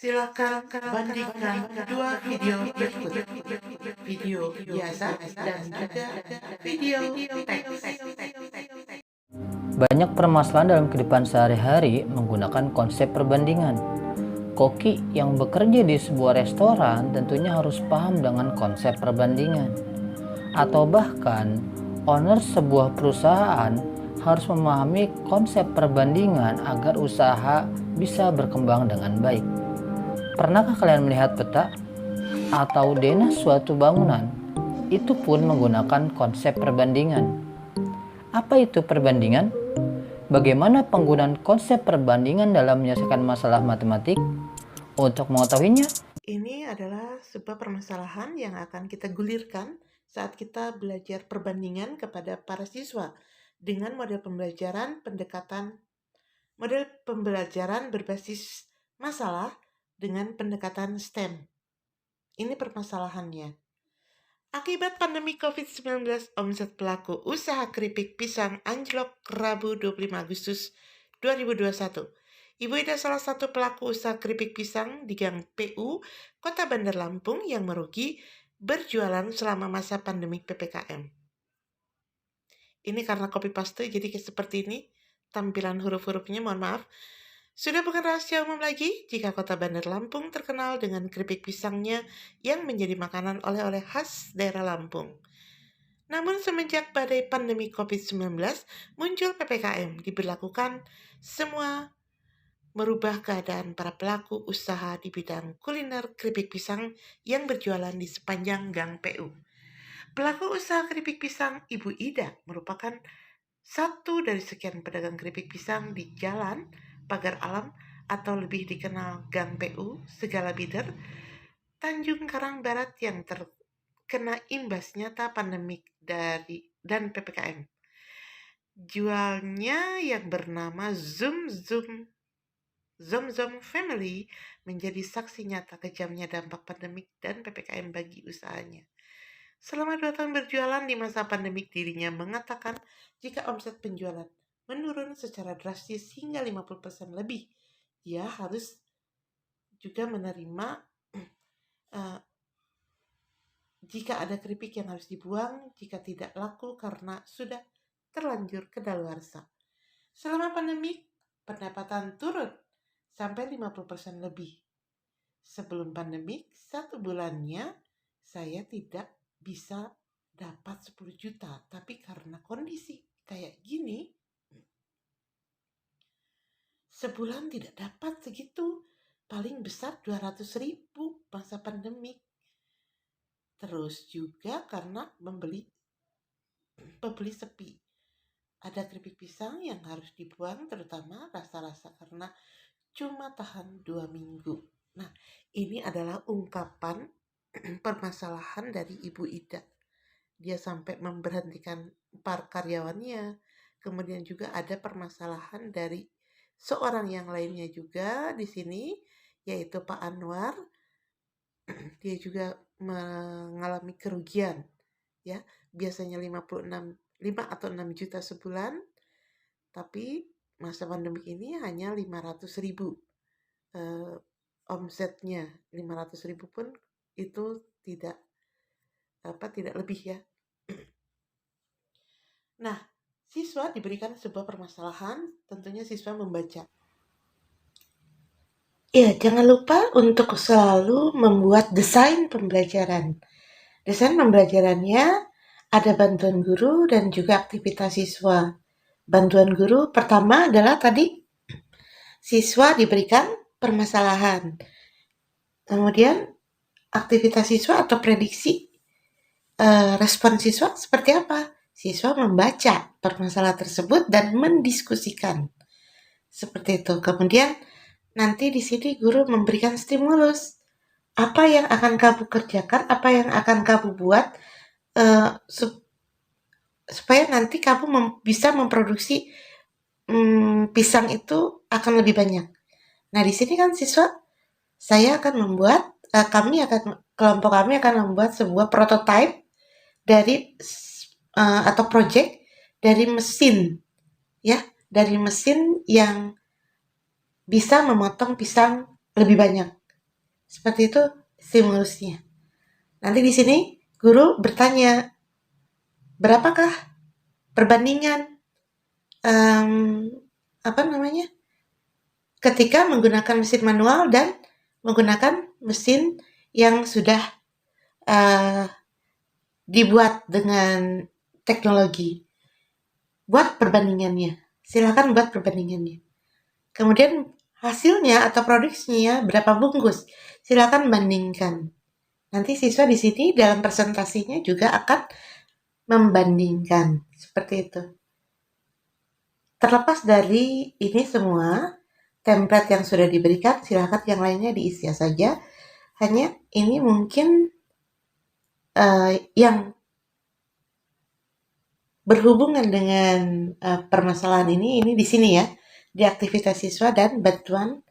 Silakan bandingkan dua video berikut, video biasa dan juga video teks. Banyak permasalahan dalam kehidupan sehari-hari menggunakan konsep perbandingan. Koki yang bekerja di sebuah restoran tentunya harus paham dengan konsep perbandingan. Atau bahkan, owner sebuah perusahaan harus memahami konsep perbandingan agar usaha bisa berkembang dengan baik. Pernahkah kalian melihat peta atau denah suatu bangunan? Itu pun menggunakan konsep perbandingan. Apa itu perbandingan? Bagaimana penggunaan konsep perbandingan dalam menyelesaikan masalah matematik? Untuk mengetahuinya, Ini adalah sebuah permasalahan yang akan kita gulirkan saat kita belajar perbandingan kepada para siswa dengan model pembelajaran berbasis masalah dengan pendekatan STEM. Ini permasalahannya. Akibat pandemi COVID-19, omset pelaku usaha keripik pisang anjlok Rabu 25 Agustus 2021. Ibu Ida salah satu pelaku usaha keripik pisang di Gang PU, Kota Bandar Lampung yang merugi berjualan selama masa pandemi PPKM. Ini karena copy paste jadi seperti ini tampilan huruf-hurufnya, mohon maaf. Sudah bukan rahasia umum lagi jika Kota Bandar Lampung terkenal dengan keripik pisangnya yang menjadi makanan oleh-oleh khas daerah Lampung. Namun semenjak badai pandemi COVID-19 muncul PPKM diberlakukan, semua merubah keadaan para pelaku usaha di bidang kuliner keripik pisang yang berjualan di sepanjang Gang PU. Pelaku usaha keripik pisang Ibu Ida merupakan satu dari sekian pedagang keripik pisang di Jalan Pagar Alam atau lebih dikenal Gang PU, Segala Bider, Tanjung Karang Barat yang terkena imbas nyata pandemik dan PPKM. Jualnya yang bernama Zom Family menjadi saksi nyata kejamnya dampak pandemik dan PPKM bagi usahanya. Selama 2 tahun berjualan di masa pandemik, dirinya mengatakan jika omset penjualan menurun secara drastis hingga 50% lebih, dia harus juga menerima jika ada keripik yang harus dibuang jika tidak laku karena sudah terlanjur kedaluarsa. Selama pandemik, pendapatan turun sampai 50% lebih. Sebelum pandemik, 1 bulannya saya tidak bisa dapat 10 juta. Tapi karena kondisi kayak gini, sebulan tidak dapat segitu. Paling besar 200.000 masa pandemik. Terus juga karena pembeli sepi. Ada keripik pisang yang harus dibuang, terutama rasa-rasa karena cuma tahan 2 minggu. Nah, ini adalah ungkapan permasalahan dari Ibu Ida. Dia sampai memberhentikan para karyawannya. Kemudian juga ada permasalahan dari seorang yang lainnya juga di sini, yaitu Pak Anwar. Dia juga mengalami kerugian, ya. Biasanya 5 atau 6 juta sebulan, tapi masa pandemi ini hanya 500.000 omsetnya. 500.000 pun itu tidak lebih ya. Nah, siswa diberikan sebuah permasalahan, tentunya siswa membaca. Ya, jangan lupa untuk selalu membuat desain pembelajaran. Desain pembelajarannya ada bantuan guru dan juga aktivitas siswa. Bantuan guru pertama adalah tadi siswa diberikan permasalahan. Kemudian aktivitas siswa atau prediksi respon siswa seperti apa? Siswa membaca permasalahan tersebut dan mendiskusikan. Seperti itu. Kemudian nanti di sini guru memberikan stimulus. Apa yang akan kamu kerjakan, apa yang akan kamu buat supaya nanti kamu bisa memproduksi pisang itu akan lebih banyak. Nah, di sini kan siswa, saya akan membuat, kelompok kami akan membuat sebuah prototype dari atau project dari mesin, ya, dari mesin yang bisa memotong pisang lebih banyak. Seperti itu stimulusnya. Nanti di sini guru bertanya, berapakah perbandingan ketika menggunakan mesin manual dan menggunakan mesin yang sudah dibuat dengan teknologi. Buat perbandingannya. Silakan buat perbandingannya. Kemudian hasilnya atau produksinya berapa bungkus. Silakan bandingkan. Nanti siswa di sini dalam presentasinya juga akan membandingkan. Seperti itu. Terlepas dari ini semua, template yang sudah diberikan, silakan yang lainnya diisi saja. Hanya ini mungkin yang berhubungan dengan permasalahan ini di sini ya, di aktivitas siswa dan bantuan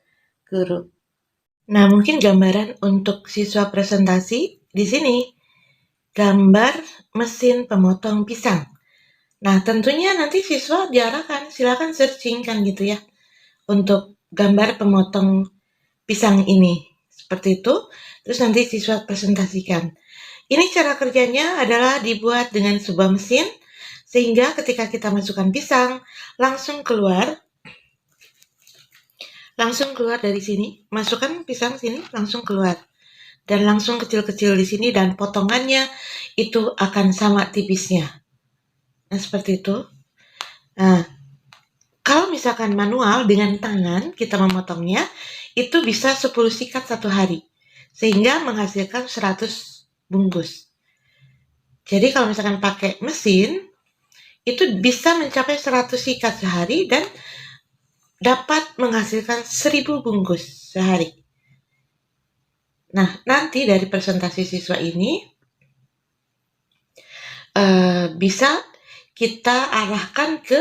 guru. Nah, mungkin gambaran untuk siswa presentasi di sini, gambar mesin pemotong pisang. Nah, tentunya nanti siswa diarahkan, silakan searching kan gitu ya, untuk gambar pemotong pisang ini. Seperti itu, terus nanti siswa presentasikan. Ini cara kerjanya adalah dibuat dengan sebuah mesin, sehingga ketika kita masukkan pisang, langsung keluar dari sini, masukkan pisang sini, langsung keluar. Dan langsung kecil-kecil di sini, dan potongannya itu akan sama tipisnya. Nah, seperti itu. Nah, kalau misalkan manual dengan tangan kita memotongnya, itu bisa 10 sikat satu hari. Sehingga menghasilkan 100 bungkus. Jadi kalau misalkan pakai mesin, itu bisa mencapai 100 sikat sehari dan dapat menghasilkan 1000 bungkus sehari. Nah, nanti dari presentasi siswa ini bisa kita arahkan ke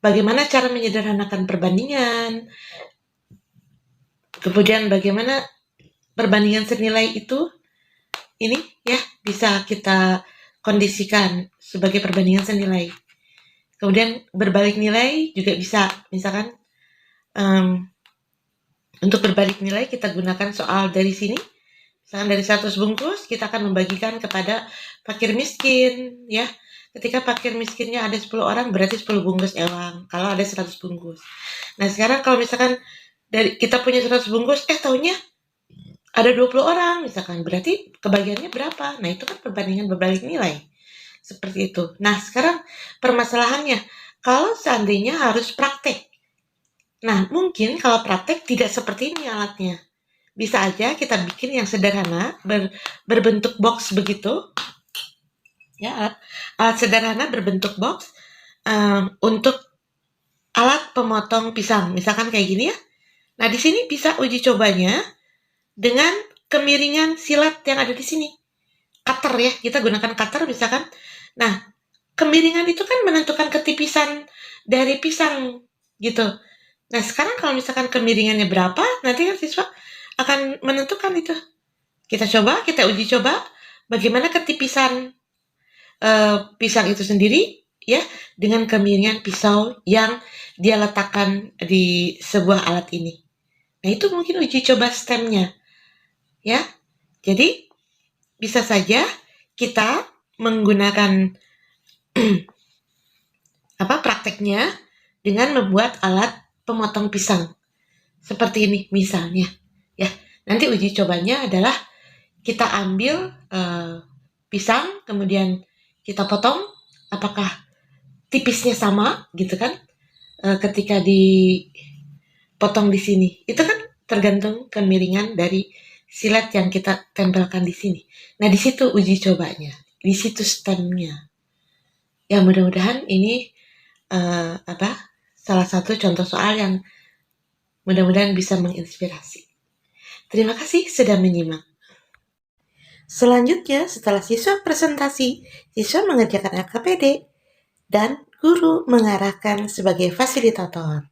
bagaimana cara menyederhanakan perbandingan, kemudian bagaimana perbandingan senilai itu ini ya bisa kita kondisikan sebagai perbandingan senilai. Kemudian berbalik nilai juga bisa, misalkan untuk berbalik nilai kita gunakan soal dari sini. Misalkan dari 100 bungkus, kita akan membagikan kepada fakir miskin, ya. Ketika fakir miskinnya ada 10 orang, berarti 10 bungkus ewang, kalau ada 100 bungkus. Nah, sekarang kalau misalkan dari kita punya 100 bungkus, taunya ada 20 orang, misalkan, berarti kebagiannya berapa? Nah, itu kan perbandingan berbalik nilai. Seperti itu. Nah, sekarang permasalahannya, kalau seandainya harus praktek. Nah, mungkin kalau praktek tidak seperti ini alatnya. Bisa aja kita bikin yang sederhana, berbentuk box begitu. Ya, alat sederhana berbentuk box untuk alat pemotong pisang. Misalkan kayak gini ya. Nah, di sini bisa uji cobanya dengan kemiringan silat yang ada di sini. Cutter ya, kita gunakan cutter misalkan. Nah, kemiringan itu kan menentukan ketipisan dari pisang gitu. Nah, sekarang kalau misalkan kemiringannya berapa, nanti kan siswa akan menentukan itu. Kita uji coba bagaimana ketipisan pisang itu sendiri ya dengan kemiringan pisau yang dia letakkan di sebuah alat ini. Nah, itu mungkin uji coba STEM-nya. Ya. Jadi bisa saja kita menggunakan prakteknya dengan membuat alat pemotong pisang. Seperti ini misalnya. Ya, nanti uji cobanya adalah kita ambil pisang, kemudian kita potong, apakah tipisnya sama gitu kan? Ketika dipotong di sini, itu kan tergantung kemiringan dari silet yang kita tempelkan di sini. Nah, di situ uji cobanya, di situ STEM-nya. Ya, mudah-mudahan ini salah satu contoh soal yang mudah-mudahan bisa menginspirasi. Terima kasih sudah menyimak. Selanjutnya, setelah siswa presentasi, siswa mengerjakan LKPD dan guru mengarahkan sebagai fasilitator.